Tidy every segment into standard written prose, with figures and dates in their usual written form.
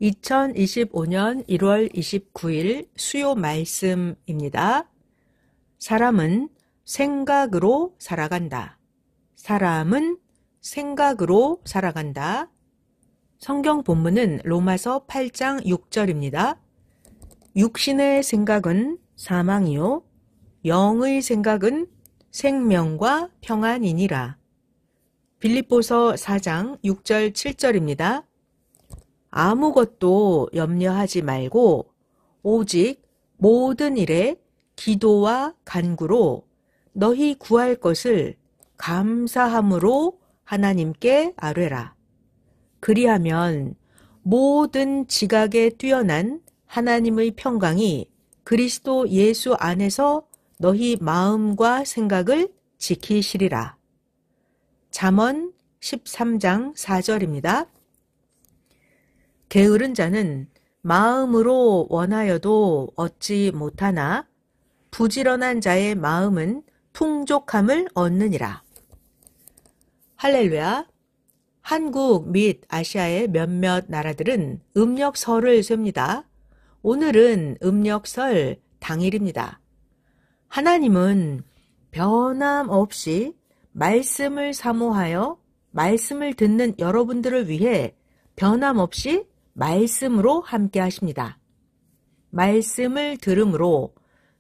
2025년 1월 29일 수요 말씀입니다. 사람은 생각으로 살아간다. 사람은 생각으로 살아간다. 성경 본문은 로마서 8장 6절입니다. 육신의 생각은 사망이요 영의 생각은 생명과 평안이니라. 빌립보서 4장 6절 7절입니다. 아무것도 염려하지 말고 오직 모든 일에 기도와 간구로 너희 구할 것을 감사함으로 하나님께 아뢰라. 그리하면 모든 지각에 뛰어난 하나님의 평강이 그리스도 예수 안에서 너희 마음과 생각을 지키시리라. 잠언 13장 4절입니다. 게으른 자는 마음으로 원하여도 얻지 못하나 부지런한 자의 마음은 풍족함을 얻느니라. 할렐루야. 한국 및 아시아의 몇몇 나라들은 음력설을 셉니다. 오늘은 음력설 당일입니다. 하나님은 변함없이 말씀을 사모하여 말씀을 듣는 여러분들을 위해 변함없이 말씀으로 함께 하십니다. 말씀을 들음으로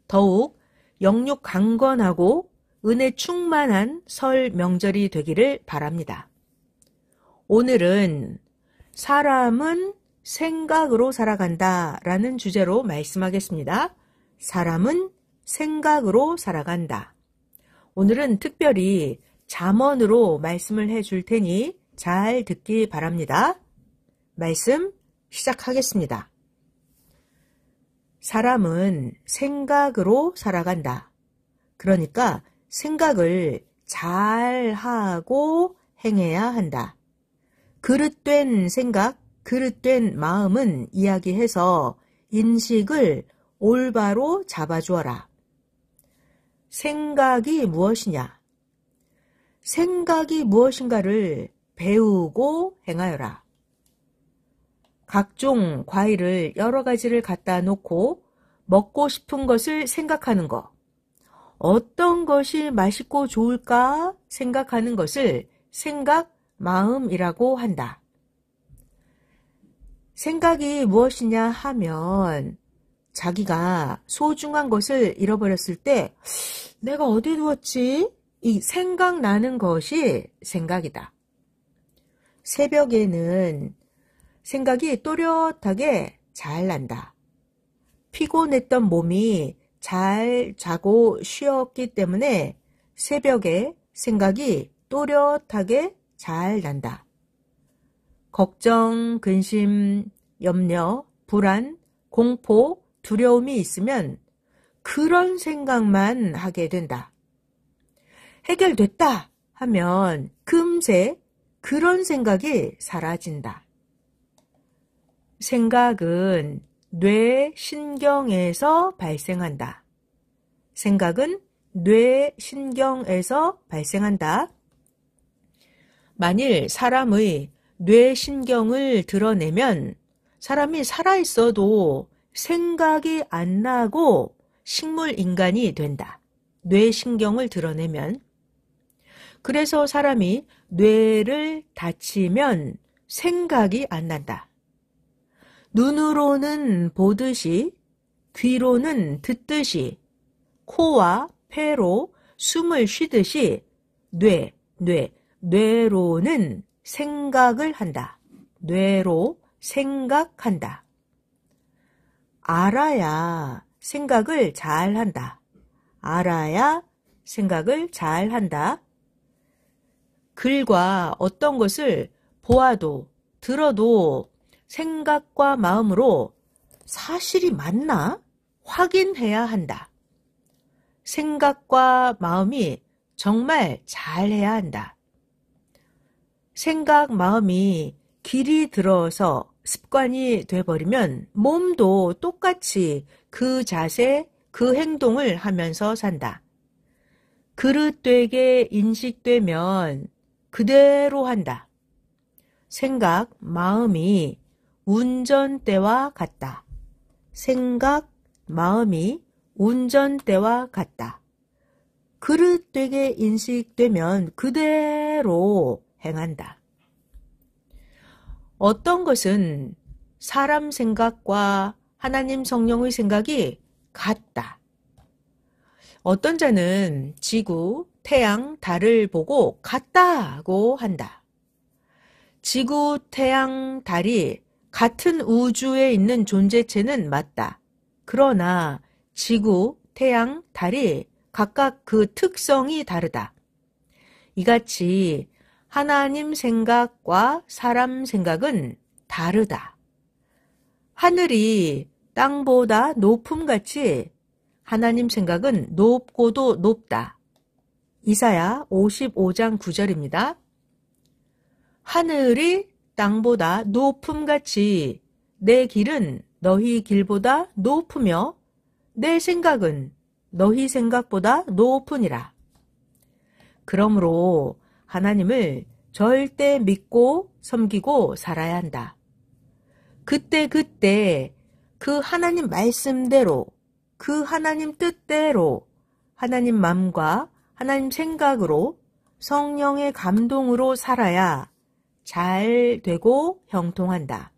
더욱 영육 강건하고 은혜 충만한 설 명절이 되기를 바랍니다. 오늘은 사람은 생각으로 살아간다 라는 주제로 말씀하겠습니다. 사람은 생각으로 살아간다. 오늘은 특별히 잠언으로 말씀을 해줄 테니 잘 듣기 바랍니다. 말씀 시작하겠습니다. 사람은 생각으로 살아간다. 그러니까 생각을 잘 하고 행해야 한다. 그릇된 생각, 그릇된 마음은 이야기해서 인식을 올바로 잡아주어라. 생각이 무엇이냐? 생각이 무엇인가를 배우고 행하여라. 각종 과일을 여러 가지를 갖다 놓고 먹고 싶은 것을 생각하는 것. 어떤 것이 맛있고 좋을까 생각하는 것을 생각, 마음이라고 한다. 생각이 무엇이냐 하면 자기가 소중한 것을 잃어버렸을 때 내가 어디 두었지? 이 생각나는 것이 생각이다. 새벽에는 생각이 또렷하게 잘 난다. 피곤했던 몸이 잘 자고 쉬었기 때문에 새벽에 생각이 또렷하게 잘 난다. 걱정, 근심, 염려, 불안, 공포, 두려움이 있으면 그런 생각만 하게 된다. 해결됐다 하면 금세 그런 생각이 사라진다. 생각은 뇌 신경에서 발생한다. 생각은 뇌 신경에서 발생한다. 만일 사람의 뇌 신경을 드러내면 사람이 살아있어도 생각이 안 나고 식물 인간이 된다. 뇌 신경을 드러내면. 그래서 사람이 뇌를 다치면 생각이 안 난다. 눈으로는 보듯이, 귀로는 듣듯이, 코와 폐로 숨을 쉬듯이 뇌로는 생각을 한다. 뇌로 생각한다. 알아야 생각을 잘 한다. 알아야 생각을 잘 한다. 글과 어떤 것을 보아도 들어도 생각과 마음으로 사실이 맞나 확인해야 한다. 생각과 마음이 정말 잘해야 한다. 생각, 마음이 길이 들어서 습관이 돼버리면 몸도 똑같이 그 자세, 그 행동을 하면서 산다. 그릇되게 인식되면 그대로 한다. 생각, 마음이 운전대와 같다. 생각, 마음이 운전대와 같다. 그릇되게 인식되면 그대로 행한다. 어떤 것은 사람 생각과 하나님 성령의 생각이 같다. 어떤 자는 지구, 태양, 달을 보고 같다고 한다. 지구, 태양, 달이 같은 우주에 있는 존재체는 맞다. 그러나 지구, 태양, 달이 각각 그 특성이 다르다. 이같이 하나님 생각과 사람 생각은 다르다. 하늘이 땅보다 높음같이 하나님 생각은 높고도 높다. 이사야 55장 9절입니다. 하늘이 땅보다 높음같이 내 길은 너희 길보다 높으며 내 생각은 너희 생각보다 높으니라. 그러므로 하나님을 절대 믿고 섬기고 살아야 한다. 그때 그 하나님 말씀대로, 그 하나님 뜻대로, 하나님 마음과 하나님 생각으로 성령의 감동으로 살아야 잘 되고 형통한다.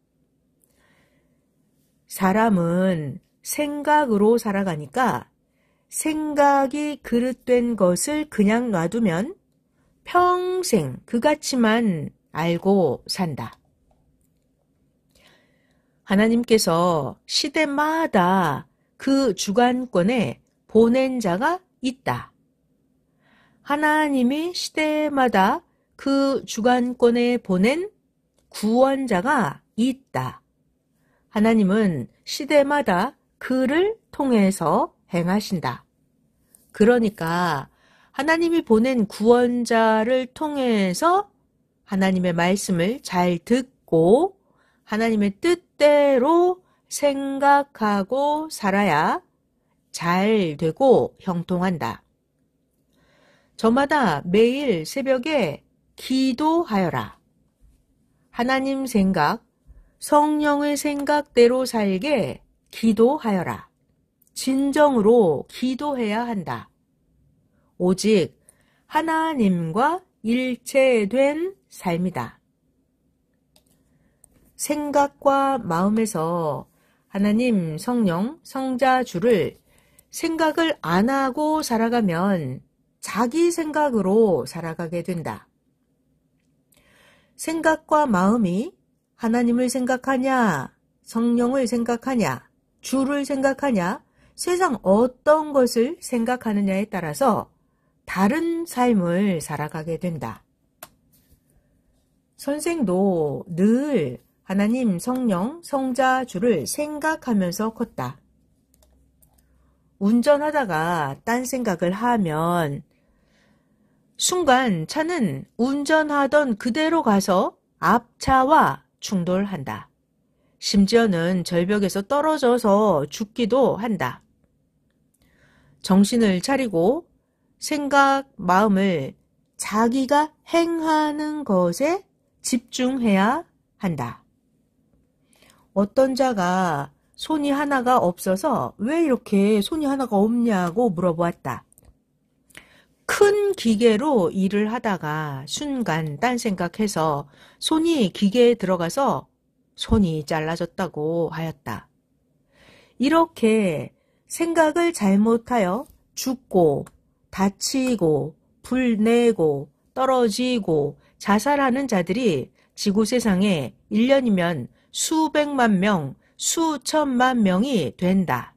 사람은 생각으로 살아가니까 생각이 그릇된 것을 그냥 놔두면 평생 그같이만 알고 산다. 하나님께서 시대마다 그 주관권에 보낸 자가 있다. 하나님이 시대마다 그 주관권에 보낸 구원자가 있다. 하나님은 시대마다 그를 통해서 행하신다. 그러니까 하나님이 보낸 구원자를 통해서 하나님의 말씀을 잘 듣고 하나님의 뜻대로 생각하고 살아야 잘 되고 형통한다. 저마다 매일 새벽에 기도하여라. 하나님 생각, 성령의 생각대로 살게 기도하여라. 진정으로 기도해야 한다. 오직 하나님과 일체된 삶이다. 생각과 마음에서 하나님, 성령, 성자주를 생각을 안 하고 살아가면 자기 생각으로 살아가게 된다. 생각과 마음이 하나님을 생각하냐, 성령을 생각하냐, 주를 생각하냐, 세상 어떤 것을 생각하느냐에 따라서 다른 삶을 살아가게 된다. 선생도 늘 하나님, 성령, 성자, 주를 생각하면서 컸다. 운전하다가 딴 생각을 하면 순간 차는 운전하던 그대로 가서 앞차와 충돌한다. 심지어는 절벽에서 떨어져서 죽기도 한다. 정신을 차리고 생각, 마음을 자기가 행하는 것에 집중해야 한다. 어떤 자가 손이 하나가 없어서 왜 이렇게 손이 하나가 없냐고 물어보았다. 큰 기계로 일을 하다가 순간 딴 생각해서 손이 기계에 들어가서 손이 잘라졌다고 하였다. 이렇게 생각을 잘못하여 죽고 다치고 불내고 떨어지고 자살하는 자들이 지구 세상에 1년이면 수백만 명, 수천만 명이 된다.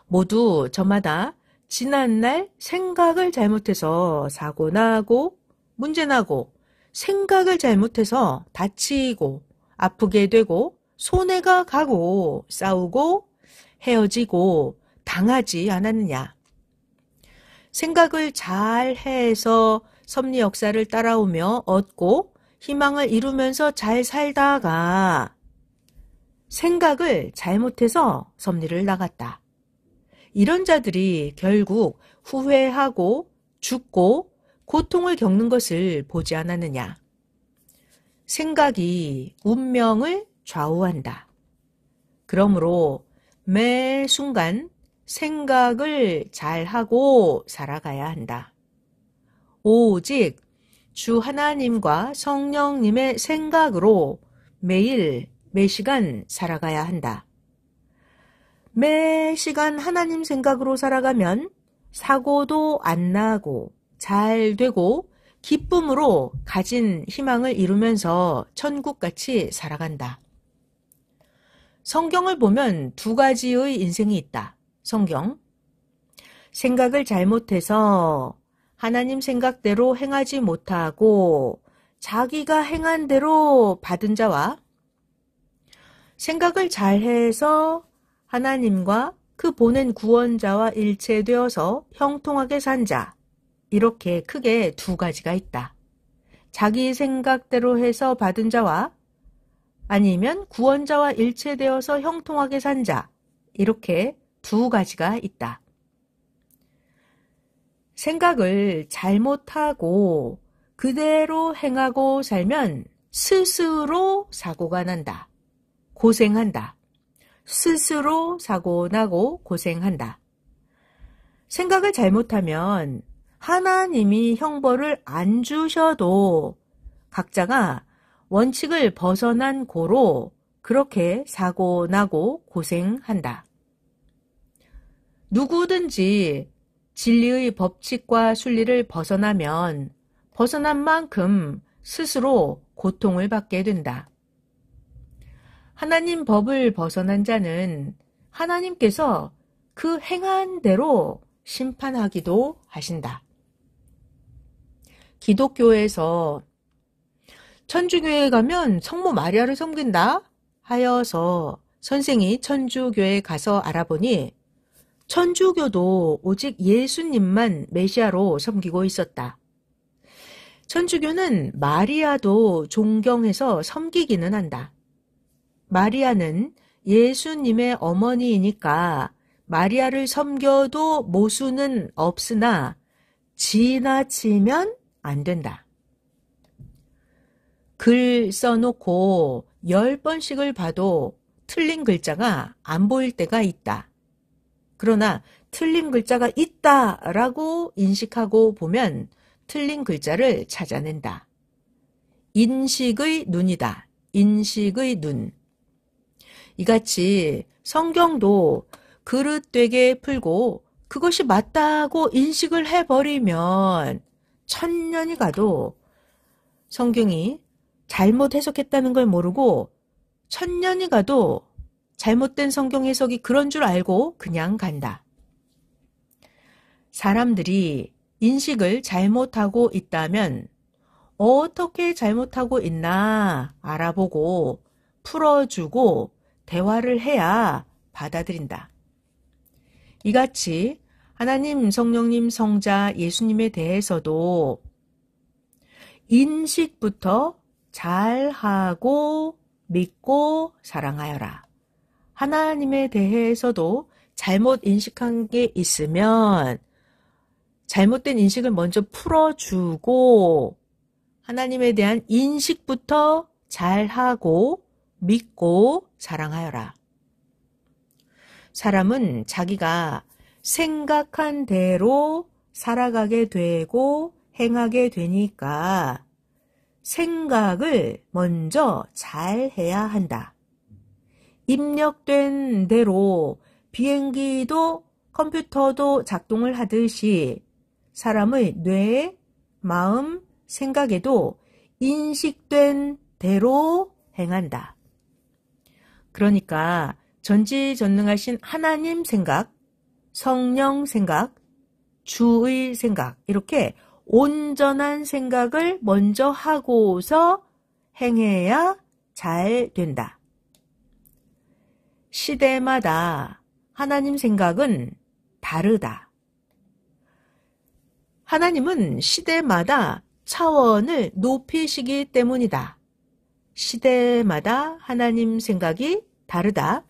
모두 저마다 지난날 생각을 잘못해서 사고 나고 문제 나고 생각을 잘못해서 다치고 아프게 되고 손해가 가고 싸우고 헤어지고 당하지 않았느냐. 생각을 잘 해서 섭리 역사를 따라오며 얻고 희망을 이루면서 잘 살다가 생각을 잘못해서 섭리를 나갔다. 이런 자들이 결국 후회하고 죽고 고통을 겪는 것을 보지 않았느냐. 생각이 운명을 좌우한다. 그러므로 매 순간 생각을 잘하고 살아가야 한다. 오직 주 하나님과 성령님의 생각으로 매일 매시간 살아가야 한다. 매 시간 하나님 생각으로 살아가면 사고도 안 나고 잘 되고 기쁨으로 가진 희망을 이루면서 천국같이 살아간다. 성경을 보면 두 가지의 인생이 있다. 성경. 생각을 잘못해서 하나님 생각대로 행하지 못하고 자기가 행한 대로 받은 자와 생각을 잘해서 하나님과 그 보낸 구원자와 일체되어서 형통하게 산 자. 이렇게 크게 두 가지가 있다. 자기 생각대로 해서 받은 자와 아니면 구원자와 일체되어서 형통하게 산 자. 이렇게 두 가지가 있다. 생각을 잘못하고 그대로 행하고 살면 스스로 사고가 난다. 고생한다. 스스로 사고나고 고생한다. 생각을 잘못하면 하나님이 형벌을 안 주셔도 각자가 원칙을 벗어난 고로 그렇게 사고나고 고생한다. 누구든지 진리의 법칙과 순리를 벗어나면 벗어난 만큼 스스로 고통을 받게 된다. 하나님 법을 벗어난 자는 하나님께서 그 행한 대로 심판하기도 하신다. 기독교에서 천주교에 가면 성모 마리아를 섬긴다 하여서 선생이 천주교에 가서 알아보니 천주교도 오직 예수님만 메시아로 섬기고 있었다. 천주교는 마리아도 존경해서 섬기기는 한다. 마리아는 예수님의 어머니이니까 마리아를 섬겨도 모순은 없으나 지나치면 안 된다. 글 써놓고 10번씩을 봐도 틀린 글자가 안 보일 때가 있다. 그러나 틀린 글자가 있다라고 인식하고 보면 틀린 글자를 찾아낸다. 인식의 눈이다. 인식의 눈. 이같이 성경도 그릇되게 풀고 그것이 맞다고 인식을 해버리면 천년이 가도 성경이 잘못 해석했다는 걸 모르고 천년이 가도 잘못된 성경 해석이 그런 줄 알고 그냥 간다. 사람들이 인식을 잘못하고 있다면 어떻게 잘못하고 있나 알아보고 풀어주고 대화를 해야 받아들인다. 이같이 하나님, 성령님, 성자, 예수님에 대해서도 인식부터 잘하고 믿고 사랑하여라. 하나님에 대해서도 잘못 인식한 게 있으면 잘못된 인식을 먼저 풀어주고 하나님에 대한 인식부터 잘하고 믿고 사랑하여라. 사람은 자기가 생각한 대로 살아가게 되고 행하게 되니까 생각을 먼저 잘 해야 한다. 입력된 대로 비행기도 컴퓨터도 작동을 하듯이 사람의 뇌, 마음, 생각에도 인식된 대로 행한다. 그러니까 전지전능하신 하나님 생각, 성령 생각, 주의 생각 이렇게 온전한 생각을 먼저 하고서 행해야 잘 된다. 시대마다 하나님 생각은 다르다. 하나님은 시대마다 차원을 높이시기 때문이다. 시대마다 하나님 생각이 다르다.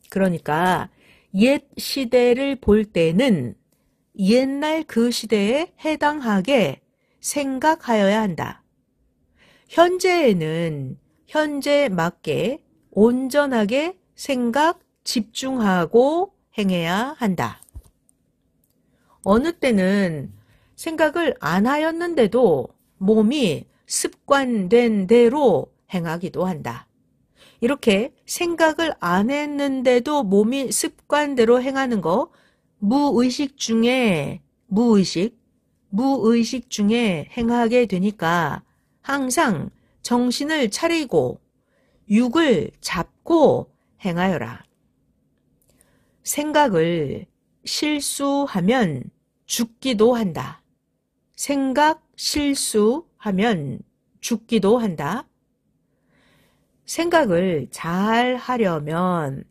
그러니까 옛 시대를 볼 때는 옛날 그 시대에 해당하게 생각하여야 한다. 현재에는 현재 맞게 온전하게 생각 집중하고 행해야 한다. 어느 때는 생각을 안 하였는데도 몸이 습관된 대로 행하기도 한다. 이렇게 생각을 안 했는데도 몸이 습관대로 행하는 거 무의식 중에 행하게 되니까 항상 정신을 차리고 육을 잡고 행하여라. 생각을 실수하면 죽기도 한다. 생각 실수하면 죽기도 한다. 생각을 잘 하려면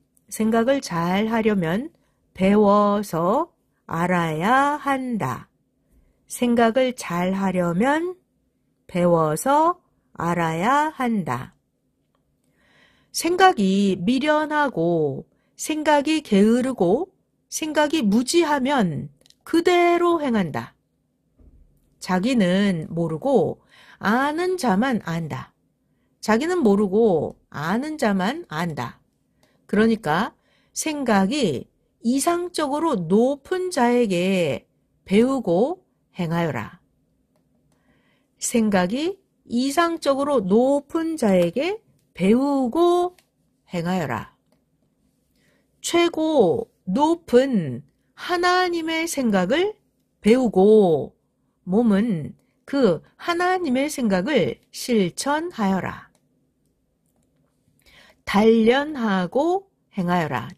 배워서 알아야 한다. 생각을 잘 하려면 배워서 알아야 한다. 생각이 미련하고 생각이 게으르고 생각이 무지하면 그대로 행한다. 자기는 모르고 아는 자만 안다. 자기는 모르고 아는 자만 안다. 그러니까 생각이 이상적으로 높은 자에게 배우고 행하여라. 생각이 이상적으로 높은 자에게 배우고 행하여라. 최고 높은 하나님의 생각을 배우고 몸은 그 하나님의 생각을 실천하여라. 단련하고 행하여라.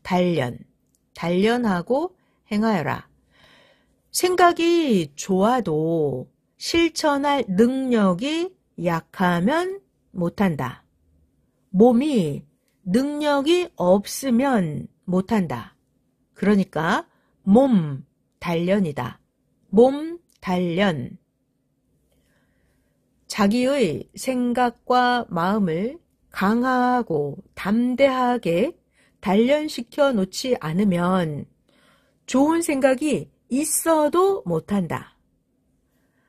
단련하고 행하여라. 생각이 좋아도 실천할 능력이 약하면 못한다. 몸이 능력이 없으면 못한다. 그러니까 몸 단련이다. 몸 단련. 자기의 생각과 마음을 강하고 담대하게 단련시켜 놓지 않으면 좋은 생각이 있어도 못한다.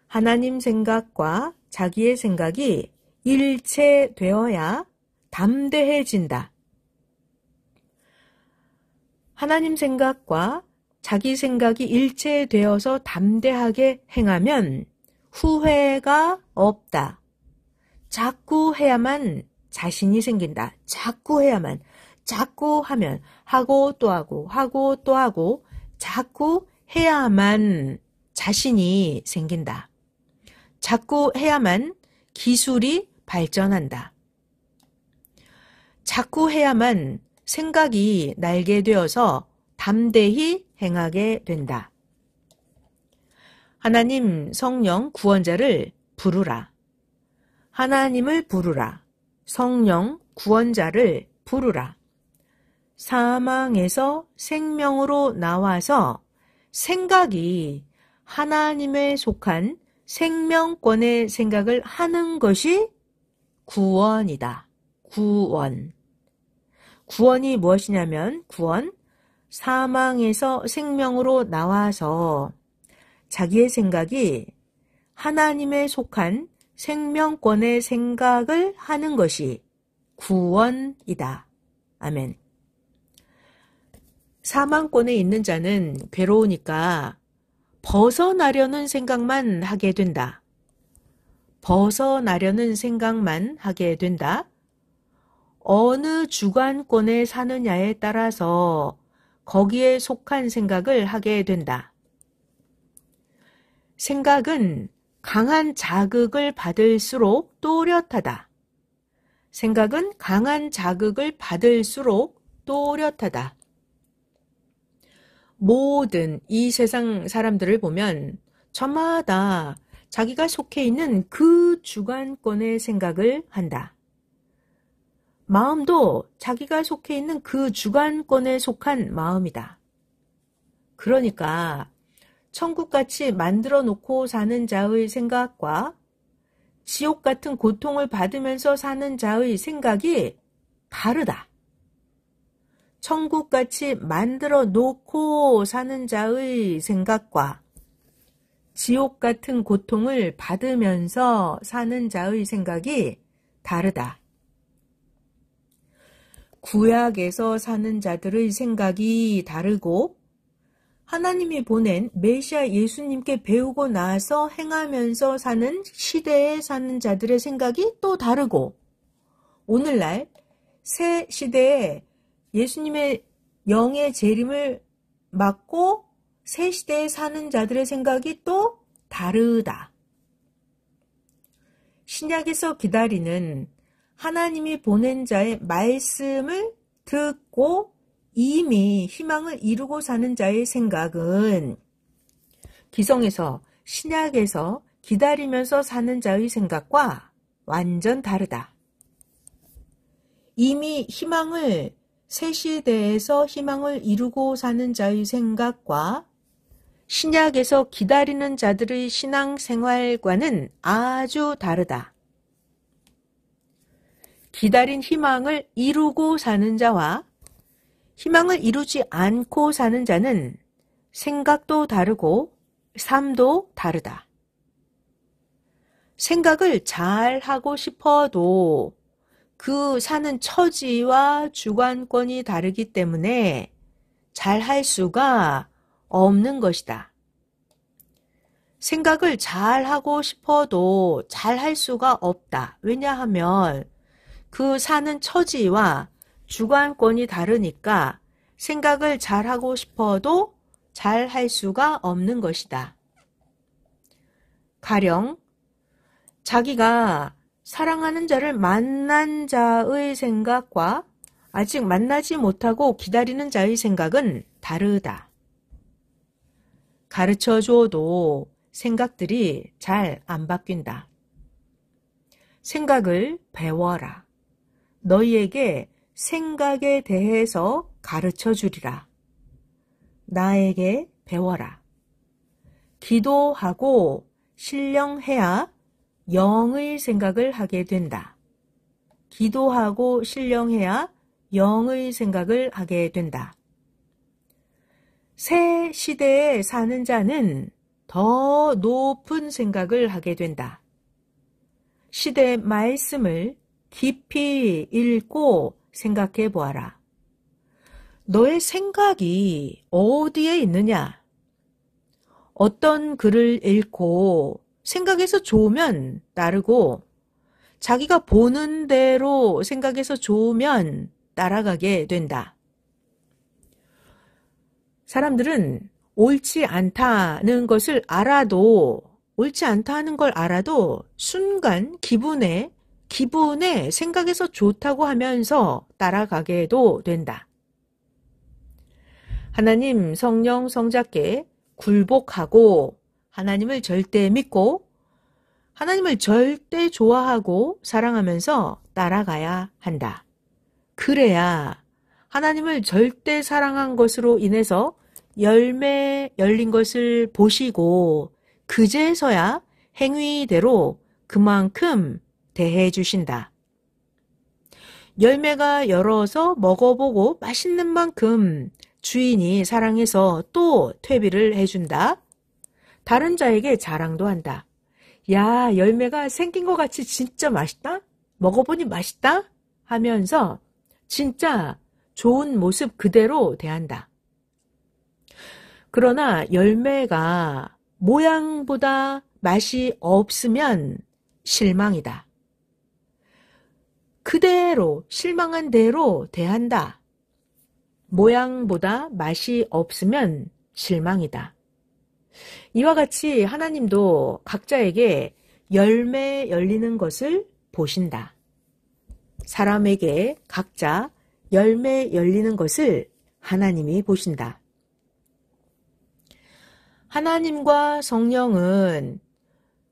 하나님 생각과 자기의 생각이 일체되어야 담대해진다. 하나님 생각과 자기 생각이 일체되어서 담대하게 행하면 후회가 없다. 자꾸 해야만 자신이 생긴다. 자꾸 해야만. 자꾸 하면 하고 또 하고 자꾸 해야만 자신이 생긴다. 자꾸 해야만 기술이 발전한다. 자꾸 해야만 생각이 날게 되어서 담대히 행하게 된다. 하나님 성령 구원자를 부르라. 하나님을 부르라. 성령 구원자를 부르라. 사망에서 생명으로 나와서 생각이 하나님에 속한 생명권의 생각을 하는 것이 구원이다. 구원. 구원이 무엇이냐면 사망에서 생명으로 나와서 자기의 생각이 하나님에 속한 생명권의 생각을 하는 것이 구원이다. 아멘. 사망권에 있는 자는 괴로우니까 벗어나려는 생각만 하게 된다. 벗어나려는 생각만 하게 된다. 어느 주관권에 사느냐에 따라서 거기에 속한 생각을 하게 된다. 생각은 강한 자극을 받을수록 또렷하다. 생각은 강한 자극을 받을수록 또렷하다. 모든 이 세상 사람들을 보면 저마다 자기가 속해 있는 그 주관권의 생각을 한다. 마음도 자기가 속해 있는 그 주관권에 속한 마음이다. 그러니까 천국같이 만들어 놓고 사는 자의 생각과 지옥 같은 고통을 받으면서 사는 자의 생각이 다르다. 천국같이 만들어 놓고 사는 자의 생각과 지옥 같은 고통을 받으면서 사는 자의 생각이 다르다. 구약에서 사는 자들의 생각이 다르고 하나님이 보낸 메시아 예수님께 배우고 나서 행하면서 사는 시대에 사는 자들의 생각이 또 다르고 오늘날 새 시대에 예수님의 영의 재림을 맞고 새 시대에 사는 자들의 생각이 또 다르다. 신약에서 기다리는 하나님이 보낸 자의 말씀을 듣고 이미 희망을 이루고 사는 자의 생각은 기성에서 신약에서 기다리면서 사는 자의 생각과 완전 다르다. 이미 희망을 새 시대에서 희망을 이루고 사는 자의 생각과 신약에서 기다리는 자들의 신앙생활과는 아주 다르다. 기다린 희망을 이루고 사는 자와 희망을 이루지 않고 사는 자는 생각도 다르고 삶도 다르다. 생각을 잘 하고 싶어도 그 사는 처지와 주관권이 다르기 때문에 잘 할 수가 없는 것이다. 생각을 잘 하고 싶어도 잘 할 수가 없다. 왜냐하면 그 사는 처지와 주관권이 다르니까 생각을 잘 하고 싶어도 잘 할 수가 없는 것이다. 가령 자기가 사랑하는 자를 만난 자의 생각과 아직 만나지 못하고 기다리는 자의 생각은 다르다. 가르쳐줘도 생각들이 잘 안 바뀐다. 생각을 배워라. 너희에게 생각에 대해서 가르쳐 주리라. 나에게 배워라. 기도하고 신령해야 영의 생각을 하게 된다. 기도하고 신령해야 영의 생각을 하게 된다. 새 시대에 사는 자는 더 높은 생각을 하게 된다. 시대의 말씀을 깊이 읽고 생각해 보아라. 너의 생각이 어디에 있느냐? 어떤 글을 읽고 생각해서 좋으면 따르고 자기가 보는 대로 생각해서 좋으면 따라가게 된다. 사람들은 옳지 않다는 것을 알아도 옳지 않다는 걸 알아도 순간 기분에 생각해서 좋다고 하면서 따라가게도 된다. 하나님 성령 성자께 굴복하고 하나님을 절대 믿고 하나님을 절대 좋아하고 사랑하면서 따라가야 한다. 그래야 하나님을 절대 사랑한 것으로 인해서 열매 열린 것을 보시고 그제서야 행위대로 그만큼 대해 주신다. 열매가 열어서 먹어보고 맛있는 만큼 주인이 사랑해서 또 퇴비를 해준다. 다른 자에게 자랑도 한다. 야, 열매가 생긴 것 같이 진짜 맛있다? 먹어보니 맛있다? 하면서 진짜 좋은 모습 그대로 대한다. 그러나 열매가 모양보다 맛이 없으면 실망이다. 그대로 실망한 대로 대한다. 모양보다 맛이 없으면 실망이다. 이와 같이 하나님도 각자에게 열매 열리는 것을 보신다. 사람에게 각자 열매 열리는 것을 하나님이 보신다. 하나님과 성령은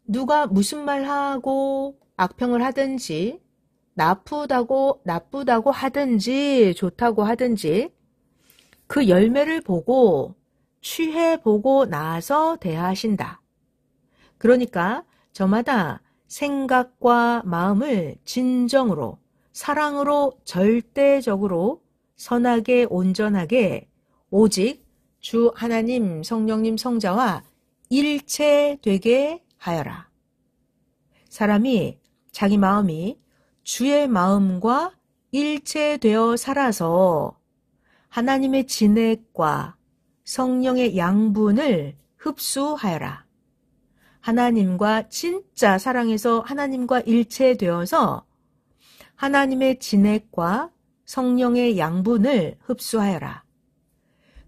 누가 무슨 말하고 악평을 하든지 나쁘다고 하든지 좋다고 하든지 그 열매를 보고 취해보고 나서 대하신다. 그러니까 저마다 생각과 마음을 진정으로 사랑으로 절대적으로 선하게 온전하게 오직 주 하나님 성령님 성자와 일체되게 하여라. 사람이 자기 마음이 주의 마음과 일체되어 살아서 하나님의 진액과 성령의 양분을 흡수하여라. 하나님과 진짜 사랑해서 하나님과 일체되어서 하나님의 진액과 성령의 양분을 흡수하여라.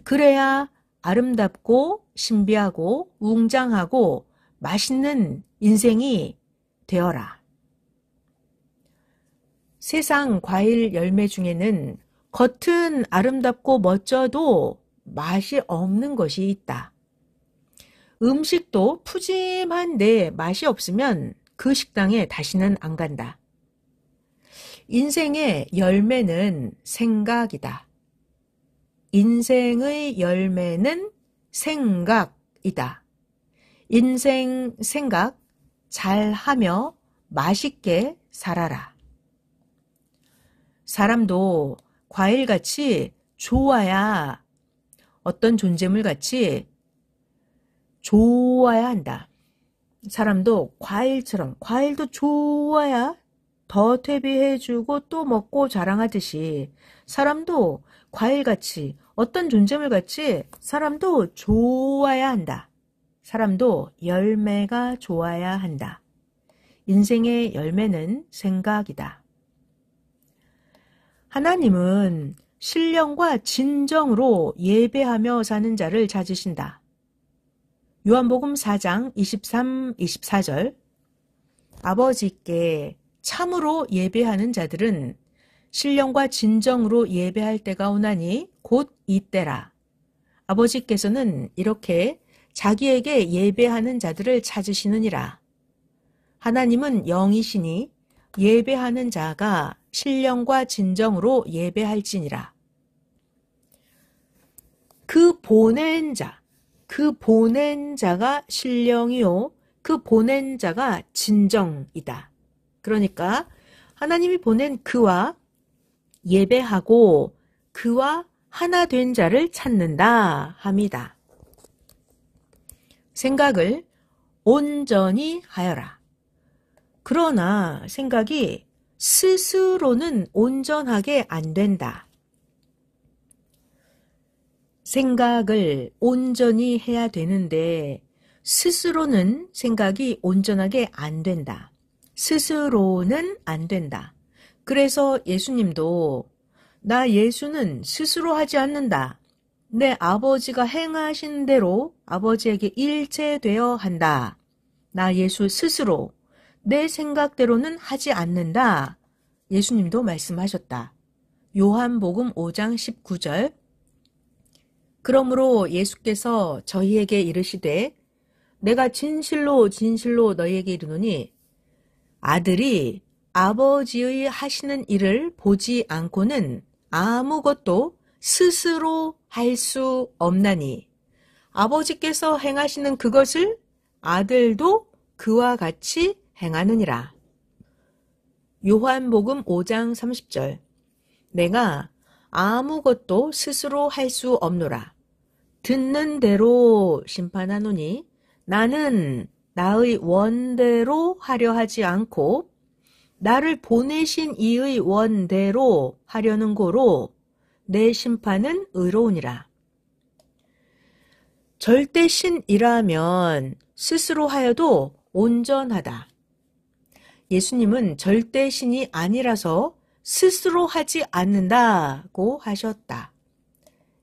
그래야 아름답고 신비하고 웅장하고 맛있는 인생이 되어라. 세상 과일 열매 중에는 겉은 아름답고 멋져도 맛이 없는 것이 있다. 음식도 푸짐한데 맛이 없으면 그 식당에 다시는 안 간다. 인생의 열매는 생각이다. 인생의 열매는 생각이다. 인생 생각 잘하며 맛있게 살아라. 사람도 과일같이 좋아야, 어떤 존재물같이 좋아야 한다. 사람도 과일처럼, 과일도 좋아야 더 퇴비해주고 또 먹고 자랑하듯이 사람도 과일같이, 어떤 존재물같이 사람도 좋아야 한다. 사람도 열매가 좋아야 한다. 인생의 열매는 생각이다. 하나님은 신령과 진정으로 예배하며 사는 자를 찾으신다. 요한복음 4장 23, 24절 아버지께 참으로 예배하는 자들은 신령과 진정으로 예배할 때가 오나니 곧 이때라. 아버지께서는 이렇게 자기에게 예배하는 자들을 찾으시느니라. 하나님은 영이시니 예배하는 자가 신령과 진정으로 예배할지니라. 그 보낸 자가 신령이요, 그 보낸 자가 진정이다. 그러니까 하나님이 보낸 그와 예배하고 그와 하나 된 자를 찾는다 합니다. 생각을 온전히 하여라. 그러나 생각이 스스로는 온전하게 안 된다. 생각을 온전히 해야 되는데 스스로는 생각이 온전하게 안 된다. 스스로는 안 된다. 그래서 예수님도 나 예수는 스스로 하지 않는다. 내 아버지가 행하신 대로 아버지에게 일체되어 한다. 나 예수 스스로 내 생각대로는 하지 않는다. 예수님도 말씀하셨다. 요한복음 5장 19절 그러므로 예수께서 저희에게 이르시되 내가 진실로 진실로 너희에게 이르노니 아들이 아버지의 하시는 일을 보지 않고는 아무것도 스스로 할 수 없나니 아버지께서 행하시는 그것을 아들도 그와 같이 행하느니라. 요한복음 5장 30절 내가 아무것도 스스로 할 수 없노라. 듣는 대로 심판하노니 나는 나의 원대로 하려 하지 않고 나를 보내신 이의 원대로 하려는 고로 내 심판은 의로우니라. 절대신이라면 스스로 하여도 온전하다. 예수님은 절대신이 아니라서 스스로 하지 않는다고 하셨다.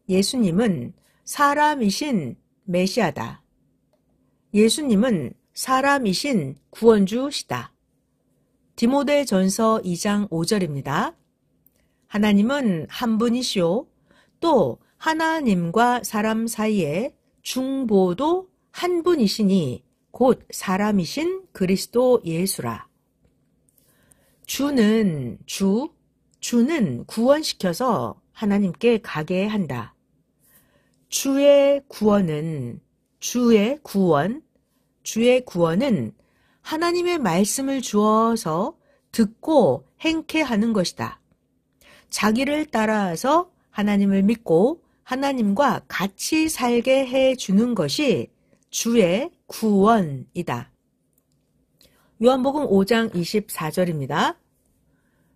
예수님은 사람이신 메시아다. 예수님은 사람이신 구원주시다. 디모데전서 2장 5절입니다. 하나님은 한 분이시오. 또 하나님과 사람 사이에 중보도 한 분이시니 곧 사람이신 그리스도 예수라. 주는 구원시켜서 하나님께 가게 한다. 주의 구원은 하나님의 말씀을 주어서 듣고 행케 하는 것이다. 자기를 따라서 하나님을 믿고 하나님과 같이 살게 해주는 것이 주의 구원이다. 요한복음 5장 24절입니다.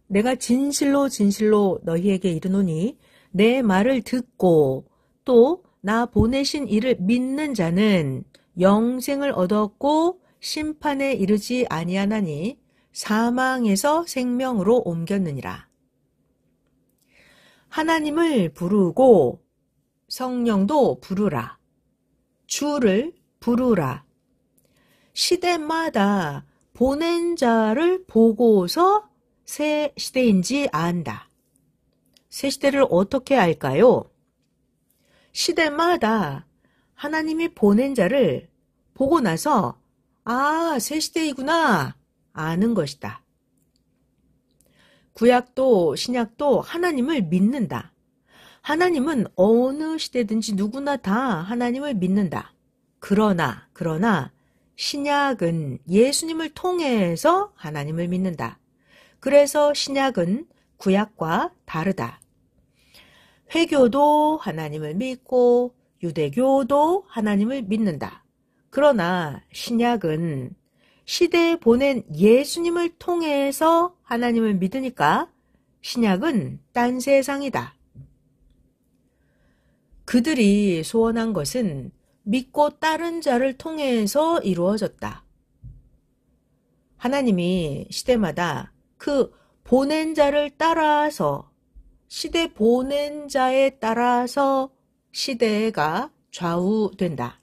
내가 진실로 진실로 너희에게 이르노니 내 말을 듣고 또 나 보내신 이를 믿는 자는 영생을 얻었고 심판에 이르지 아니하나니 사망에서 생명으로 옮겼느니라. 하나님을 부르고 성령도 부르라. 주를 부르라. 시대마다 보낸 자를 보고서 새 시대인지 안다. 새 시대를 어떻게 알까요? 시대마다 하나님이 보낸 자를 보고 나서 새 시대이구나 아는 것이다. 구약도 신약도 하나님을 믿는다. 하나님은 어느 시대든지 누구나 다 하나님을 믿는다. 그러나 신약은 예수님을 통해서 하나님을 믿는다. 그래서 신약은 구약과 다르다. 회교도 하나님을 믿고 유대교도 하나님을 믿는다. 그러나 신약은 시대에 보낸 예수님을 통해서 하나님을 믿으니까 신약은 딴 세상이다. 그들이 소원한 것은 믿고 따른 자를 통해서 이루어졌다. 하나님이 시대마다 그 보낸 자를 따라서 시대 보낸 자에 따라서 시대가 좌우된다.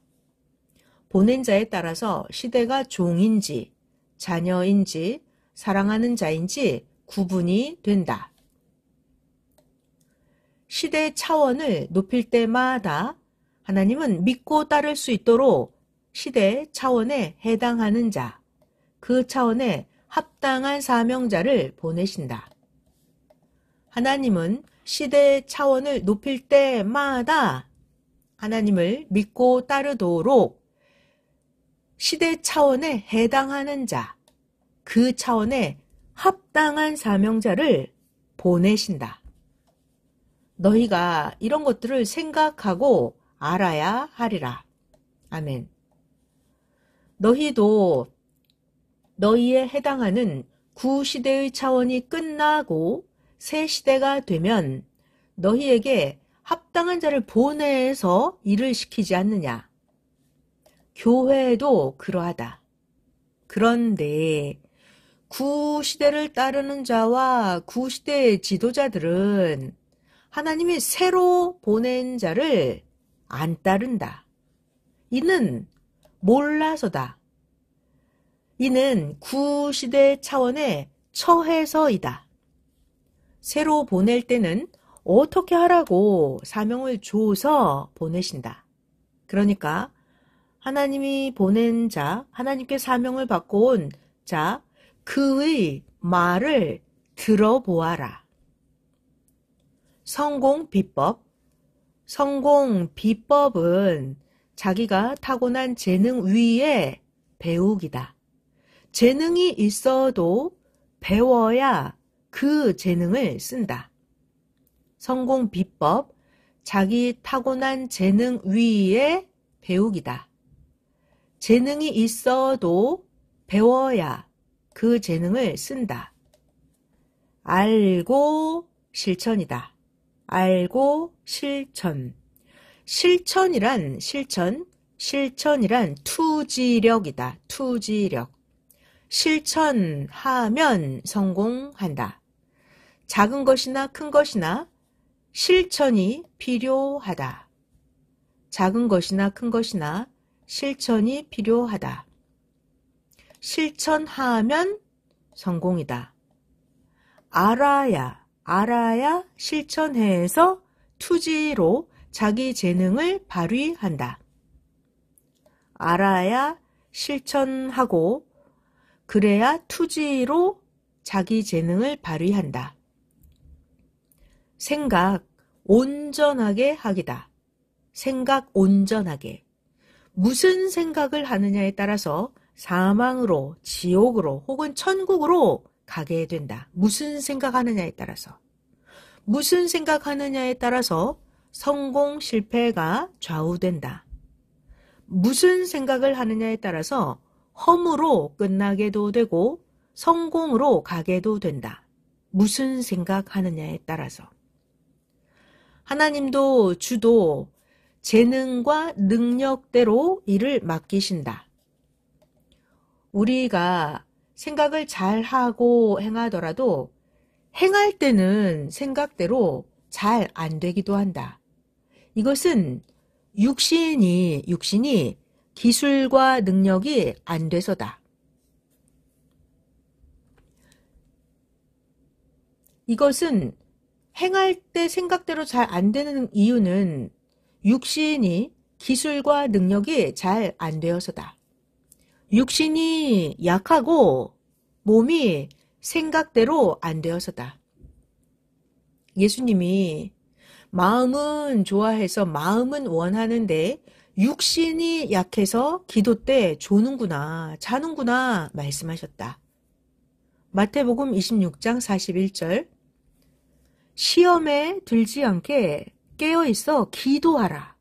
보낸 자에 따라서 시대가 종인지 자녀인지 사랑하는 자인지 구분이 된다. 시대 차원을 높일 때마다 하나님은 믿고 따를 수 있도록 시대 차원에 해당하는 자, 그 차원에 합당한 사명자를 보내신다. 하나님은 시대 차원을 높일 때마다 하나님을 믿고 따르도록 시대 차원에 해당하는 자, 그 차원에 합당한 사명자를 보내신다. 너희가 이런 것들을 생각하고 알아야 하리라. 아멘. 너희도 너희에 해당하는 구시대의 차원이 끝나고 새 시대가 되면 너희에게 합당한 자를 보내서 일을 시키지 않느냐. 교회도 그러하다. 그런데 구시대를 따르는 자와 구시대의 지도자들은 하나님이 새로 보낸 자를 안 따른다. 이는 몰라서다. 이는 구시대 차원의 처해서이다. 새로 보낼 때는 어떻게 하라고 사명을 줘서 보내신다. 그러니까 하나님이 보낸 자, 하나님께 사명을 받고 온 자, 그의 말을 들어보아라. 성공 비법. 성공 비법은 자기가 타고난 재능 위에 배우기다. 재능이 있어도 배워야 그 재능을 쓴다. 성공 비법, 자기 타고난 재능 위에 배우기다. 재능이 있어도 배워야 그 재능을 쓴다. 알고 실천이다. 알고 실천. 실천이란 투지력이다. 투지력. 실천하면 성공한다. 작은 것이나 큰 것이나 실천이 필요하다. 작은 것이나 큰 것이나 실천이 필요하다. 실천하면 성공이다. 알아야 실천해서 투지로 자기 재능을 발휘한다. 알아야 실천하고 그래야 투지로 자기 재능을 발휘한다. 생각 온전하게 하기다. 생각 온전하게. 무슨 생각을 하느냐에 따라서 사망으로, 지옥으로 혹은 천국으로 가게 된다. 무슨 생각하느냐에 따라서. 무슨 생각하느냐에 따라서 성공, 실패가 좌우된다. 무슨 생각을 하느냐에 따라서 허무로 끝나게도 되고 성공으로 가게도 된다. 무슨 생각하느냐에 따라서. 하나님도 주도 재능과 능력대로 일을 맡기신다. 우리가 생각을 잘하고 행하더라도 행할 때는 생각대로 잘 안 되기도 한다. 이것은 육신이 기술과 능력이 안 돼서다. 이것은 행할 때 생각대로 잘 안 되는 이유는 육신이 기술과 능력이 잘 안 되어서다. 육신이 약하고 몸이 생각대로 안 되어서다. 예수님이 마음은 좋아해서 마음은 원하는데 육신이 약해서 기도 때 조는구나, 자는구나 말씀하셨다. 마태복음 26장 41절 시험에 들지 않게 깨어있어 기도하라.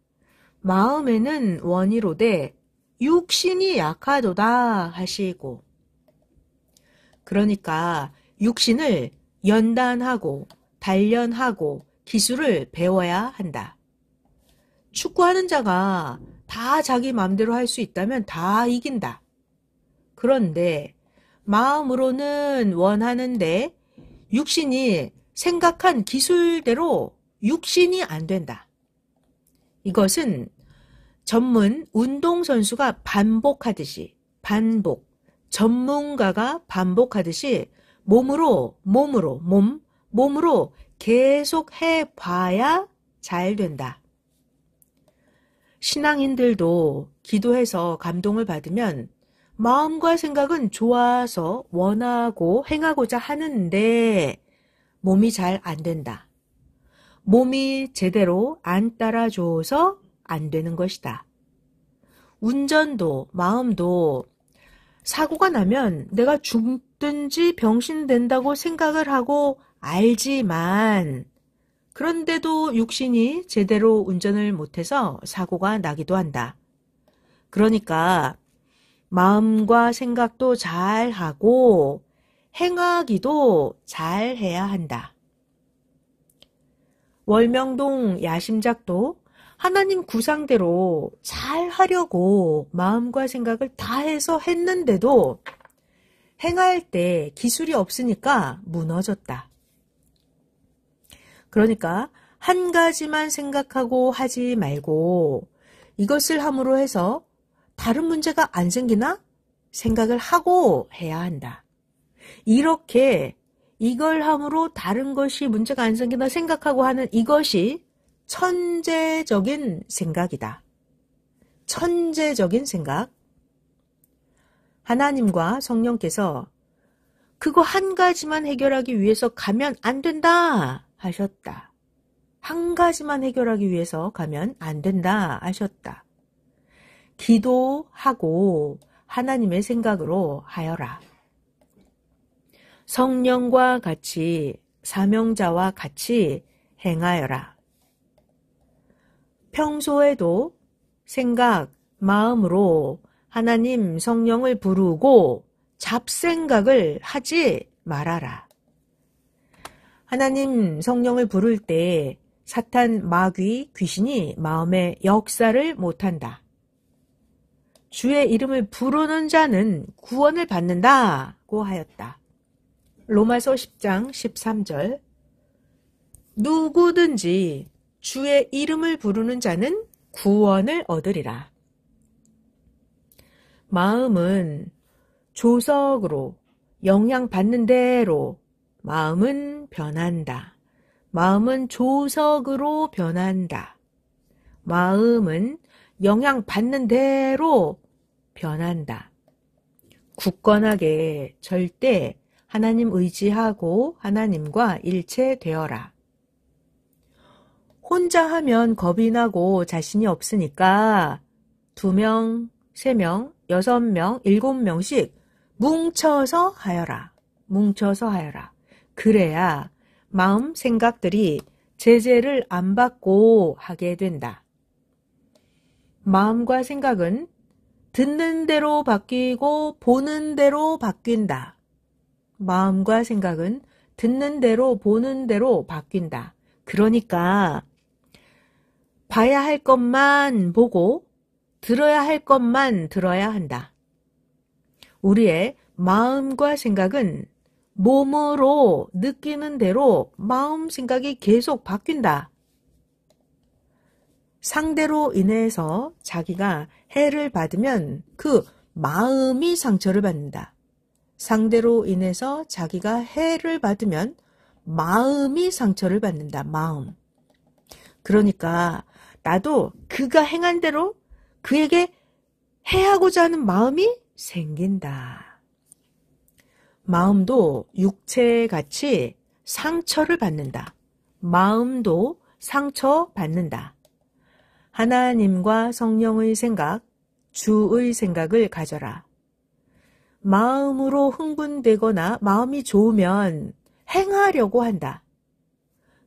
마음에는 원이로되 육신이 약하도다 하시고. 그러니까 육신을 연단하고 단련하고 기술을 배워야 한다. 축구하는 자가 다 자기 마음대로 할 수 있다면 다 이긴다. 그런데 마음으로는 원하는데 육신이 생각한 기술대로 육신이 안 된다. 이것은 전문 운동선수가 반복하듯이 전문가가 반복하듯이 몸으로 계속 해봐야 잘 된다. 신앙인들도 기도해서 감동을 받으면 마음과 생각은 좋아서 원하고 행하고자 하는데 몸이 잘 안 된다. 몸이 제대로 안 따라줘서 안 되는 것이다. 운전도 마음도 사고가 나면 내가 죽든지 병신된다고 생각을 하고 알지만 그런데도 육신이 제대로 운전을 못해서 사고가 나기도 한다. 그러니까 마음과 생각도 잘하고 행하기도 잘해야 한다. 월명동 야심작도 하나님 구상대로 잘 하려고 마음과 생각을 다해서 했는데도 행할 때 기술이 없으니까 무너졌다. 그러니까 한 가지만 생각하고 하지 말고 이것을 함으로 해서 다른 문제가 안 생기나 생각을 하고 해야 한다. 이렇게 이걸 함으로 다른 것이 문제가 안 생기나 생각하고 하는 이것이 천재적인 생각이다. 천재적인 생각. 하나님과 성령께서 그거 한 가지만 해결하기 위해서 가면 안 된다 하셨다. 한 가지만 해결하기 위해서 가면 안 된다 하셨다. 기도하고 하나님의 생각으로 하여라. 성령과 같이 사명자와 같이 행하여라. 평소에도 생각, 마음으로 하나님 성령을 부르고 잡생각을 하지 말아라. 하나님 성령을 부를 때 사탄, 마귀, 귀신이 마음에 역사를 못한다. 주의 이름을 부르는 자는 구원을 받는다고 하였다. 로마서 10장 13절 누구든지 주의 이름을 부르는 자는 구원을 얻으리라. 마음은 조석으로 영향받는 대로 마음은 변한다. 마음은 조석으로 변한다. 마음은 영향받는 대로 변한다. 굳건하게 절대 하나님 의지하고 하나님과 일체되어라. 혼자 하면 겁이 나고 자신이 없으니까 2명, 3명, 6명, 7명씩 뭉쳐서 하여라. 뭉쳐서 하여라. 그래야 마음, 생각들이 제재를 안 받고 하게 된다. 마음과 생각은 듣는 대로 바뀌고 보는 대로 바뀐다. 마음과 생각은 듣는 대로 보는 대로 바뀐다. 그러니까 봐야 할 것만 보고 들어야 할 것만 들어야 한다. 우리의 마음과 생각은 몸으로 느끼는 대로 마음 생각이 계속 바뀐다. 상대로 인해서 자기가 해를 받으면 그 마음이 상처를 받는다. 상대로 인해서 자기가 해를 받으면 마음이 상처를 받는다. 마음. 그러니까 나도 그가 행한 대로 그에게 해하고자 하는 마음이 생긴다. 마음도 육체같이 상처를 받는다. 마음도 상처받는다. 하나님과 성령의 생각, 주의 생각을 가져라. 마음으로 흥분되거나 마음이 좋으면 행하려고 한다.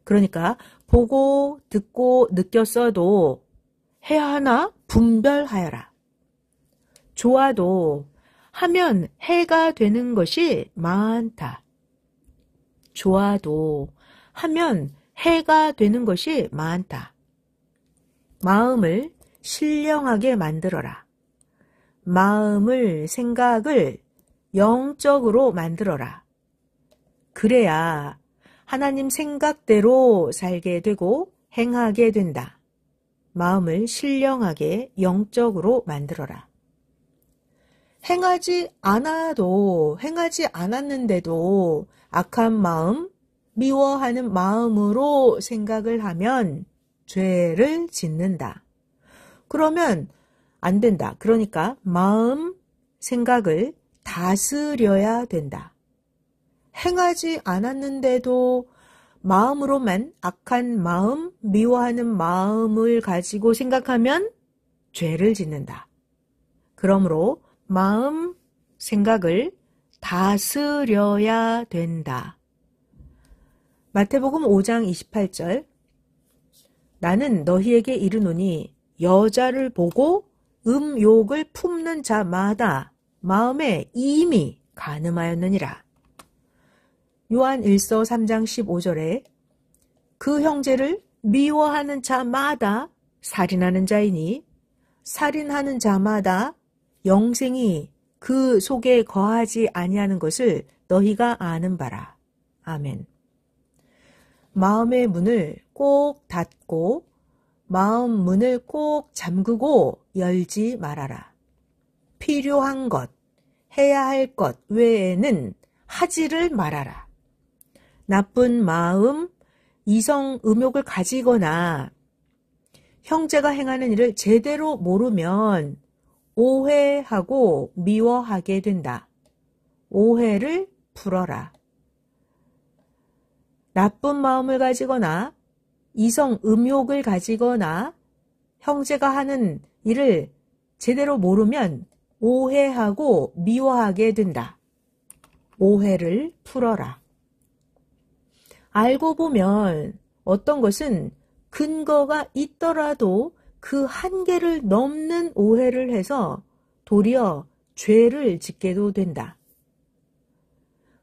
그러니까 보고 듣고 느꼈어도 해야 하나 분별하여라. 좋아도 하면 해가 되는 것이 많다. 좋아도 하면 해가 되는 것이 많다. 마음을 신령하게 만들어라. 마음을, 생각을 영적으로 만들어라. 그래야 하나님 생각대로 살게 되고 행하게 된다. 마음을 신령하게 영적으로 만들어라. 행하지 않았는데도 악한 마음, 미워하는 마음으로 생각을 하면 죄를 짓는다. 그러면 안 된다. 그러니까 마음, 생각을 다스려야 된다. 행하지 않았는데도 마음으로만 악한 마음, 미워하는 마음을 가지고 생각하면 죄를 짓는다. 그러므로 마음, 생각을 다스려야 된다. 마태복음 5장 28절 나는 너희에게 이르노니 여자를 보고 음욕을 품는 자마다 마음에 이미 간음하였느니라. 요한 1서 3장 15절에 그 형제를 미워하는 자마다 살인하는 자이니 살인하는 자마다 영생이 그 속에 거하지 아니하는 것을 너희가 아는 바라. 아멘. 마음의 문을 꼭 닫고 마음 문을 꼭 잠그고 열지 말아라. 필요한 것, 해야 할 것 외에는 하지를 말아라. 나쁜 마음, 이성 음욕을 가지거나 형제가 행하는 일을 제대로 모르면 오해하고 미워하게 된다. 오해를 풀어라. 나쁜 마음을 가지거나 이성 음욕을 가지거나 형제가 하는 일을 제대로 모르면 오해하고 미워하게 된다. 오해를 풀어라. 알고 보면 어떤 것은 근거가 있더라도 그 한계를 넘는 오해를 해서 도리어 죄를 짓게도 된다.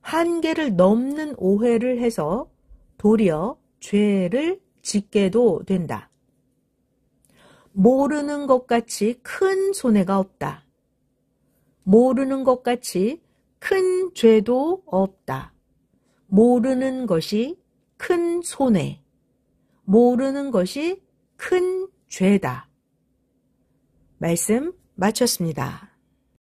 한계를 넘는 오해를 해서 도리어 죄를 짓게도 된다. 모르는 것 같이 큰 손해가 없다. 모르는 것 같이 큰 죄도 없다. 모르는 것이 큰 손해, 모르는 것이 큰 죄다. 말씀 마쳤습니다.